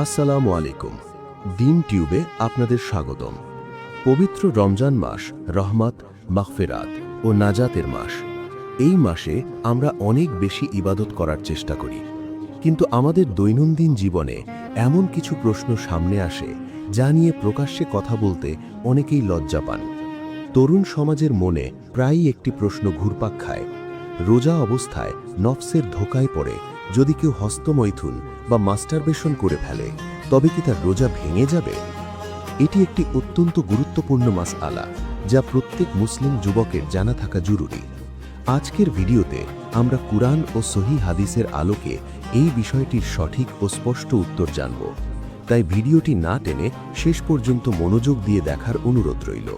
আসসালামু আলাইকুম। দিন টিউবে আপনাদের স্বাগতম। পবিত্র রমজান মাস রহমত, মাগফিরাত ও নাজাতের মাস। এই মাসে আমরা অনেক বেশি ইবাদত করার চেষ্টা করি, কিন্তু আমাদের দৈনন্দিন জীবনে এমন কিছু প্রশ্ন সামনে আসে যা নিয়ে প্রকাশ্যে কথা বলতে অনেকেই লজ্জা পান। তরুণ সমাজের মনে প্রায়ই একটি প্রশ্ন ঘুরপাক খায়: রোজা অবস্থায় নফসের ধোকায় পড়ে যদি কেউ হস্তমৈথুন বা মাস্টারবেশন করে ফেলে, তবে কি তার রোজা ভেঙে যাবে? এটি একটি অত্যন্ত গুরুত্বপূর্ণ মাসআলা, যা প্রত্যেক মুসলিম যুবকের জানা থাকা জরুরি। আজকের ভিডিওতে আমরা কুরআন ও সহিহ হাদিসের আলোকে এই বিষয়টির সঠিক ও স্পষ্ট উত্তর জানব। তাই ভিডিওটি না টেনে শেষ পর্যন্ত মনোযোগ দিয়ে দেখার অনুরোধ রইল।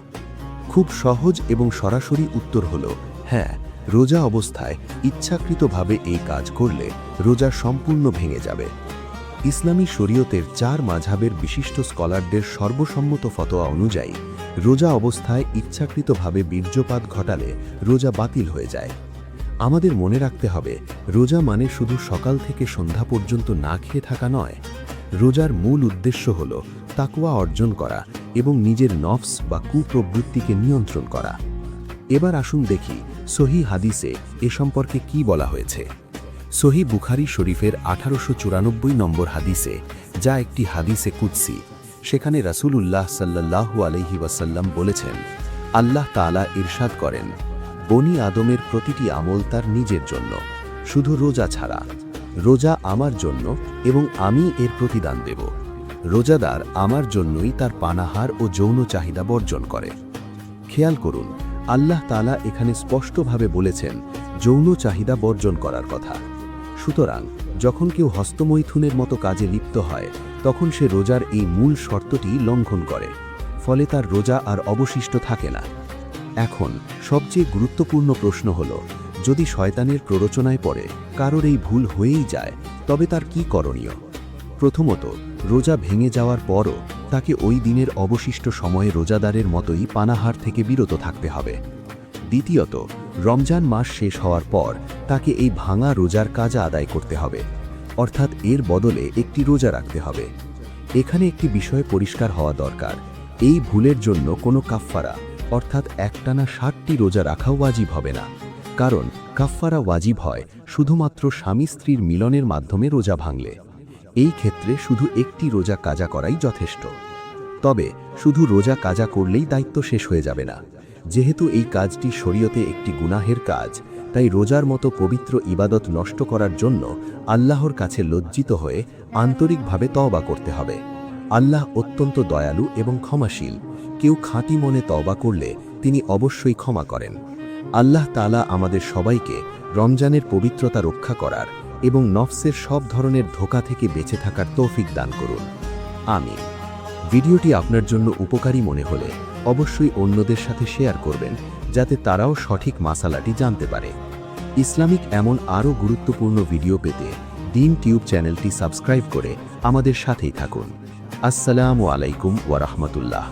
খুব সহজ এবং সরাসরি উত্তর হল হ্যাঁ, রোজা অবস্থায় ইচ্ছাকৃতভাবে এই কাজ করলে রোজা সম্পূর্ণ ভেঙে যাবে। ইসলামী শরীয়তের 4 মাযহাবের বিশিষ্ট স্কলারদের সর্বসম্মত ফতোয়া অনুযায়ী রোজা অবস্থায় ইচ্ছাকৃতভাবে বীর্যপাত ঘটালে রোজা বাতিল হয়ে যায়। আমাদের মনে রাখতে হবে, রোজা মানে শুধু সকাল থেকে সন্ধ্যা পর্যন্ত না খেয়ে থাকা নয়। রোজার মূল উদ্দেশ্য হল তাকওয়া অর্জন করা এবং নিজের নফস বা কুপ্রবৃত্তিকে নিয়ন্ত্রণ করা। এবার আসুন দেখি সহিহ হাদিসে এ সম্পর্কে কি বলা হয়েছে। সহিহ বুখারী শরীফের 1894 নম্বর হাদিসে, যা একটি হাদিসে কুদসি, সেখানে রাসূলুল্লাহ সাল্লাল্লাহু আলাইহি ওয়াসাল্লাম বলেছেন, আল্লাহ তাআলা ইরশাদ করেন, বনি আদমের প্রতিটি আমল তার নিজের জন্য, শুধু রোজা ছাড়া। রোজা আমার জন্য এবং আমি এর প্রতিদান দেব। রোজাদার আমার জন্যই তার পানাহার ও যৌন চাহিদা বর্জন করে। খেয়াল করুন, আল্লাহ তাআলা এখানে স্পষ্টভাবে বলেছেন যৌন চাহিদা বর্জন করার কথা। সুতরাং যখন কেউ হস্তমৈথুনের মতো কাজে লিপ্ত হয়, তখন সে রোজার এই মূল শর্তটি লঙ্ঘন করে, ফলে তার রোজা আর অবশিষ্ট থাকে না। এখন সবচেয়ে গুরুত্বপূর্ণ প্রশ্ন হল, যদি শয়তানের প্ররোচনায় পড়ে কারোর এই ভুল হয়েই যায়, তবে তার কি করণীয়? প্রথমত, রোজা ভেঙে যাওয়ার পরও তাকে ওই দিনের অবশিষ্ট সময়ে রোজাদারের মতোই পানাহার থেকে বিরত থাকতে হবে। দ্বিতীয়ত, রমজান মাস শেষ হওয়ার পর তাকে এই ভাঙা রোজার কাজা আদায় করতে হবে, অর্থাৎ এর বদলে একটি রোজা রাখতে হবে। এখানে একটি বিষয় পরিষ্কার হওয়া দরকার, এই ভুলের জন্য কোনো কাফফারা অর্থাৎ একটানা 60টি রোজা রাখাও ওয়াজিব হবে না, কারণ কাফফারা ওয়াজিব হয় শুধুমাত্র স্বামী স্ত্রীর মিলনের মাধ্যমে রোজা ভাঙলে। এই ক্ষেত্রে শুধু একটি রোজা কাজা করাই যথেষ্ট। তবে শুধু রোজা কাজা করলেই দায়িত্ব শেষ হয়ে যাবে না। যেহেতু এই কাজটি শরীয়তে একটি গুনাহের কাজ, তাই রোজার মতো পবিত্র ইবাদত নষ্ট করার জন্য আল্লাহর কাছে লজ্জিত হয়ে আন্তরিকভাবে তওবা করতে হবে। আল্লাহ অত্যন্ত দয়ালু এবং ক্ষমাশীল। কেউ খাঁটি মনে তওবা করলে তিনি অবশ্যই ক্ষমা করেন। আল্লাহ তাআলা আমাদের সবাইকে রমজানের পবিত্রতা রক্ষা করার এবং নফসের সব ধরনের ধোঁকা থেকে বেঁচে থাকার তৌফিক দান করুন। আমিন। ভিডিওটি আপনার জন্য উপকারী মনে হলে অবশ্যই অন্যদের সাথে শেয়ার করবেন, যাতে তারাও সঠিক মাসালাটি জানতে পারে। ইসলামিক এমন আরও গুরুত্বপূর্ণ ভিডিও পেতে দিন টিউব চ্যানেলটি সাবস্ক্রাইব করে আমাদের সাথেই থাকুন। আসসালামু আলাইকুম ওয়া রাহমাতুল্লাহ।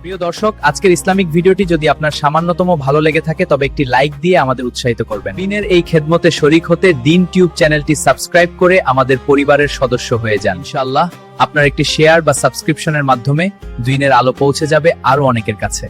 প্রিয় দর্শক, আজকের ইসলামিক ভিডিওটি যদি আপনার সামান্যতম ভালো লেগে থাকে, তবে একটি লাইক দিয়ে আমাদের উৎসাহিত করবেন। দিনের এই খেদমতে শরীক হতে দিন টিউব চ্যানেলটি সাবস্ক্রাইব করে আমাদের পরিবারের সদস্য হয়ে যান। ইনশাআল্লাহ আপনার একটি শেয়ার বা সাবস্ক্রিপশনের মাধ্যমে দিনের আলো পৌঁছে যাবে আরো অনেকের কাছে।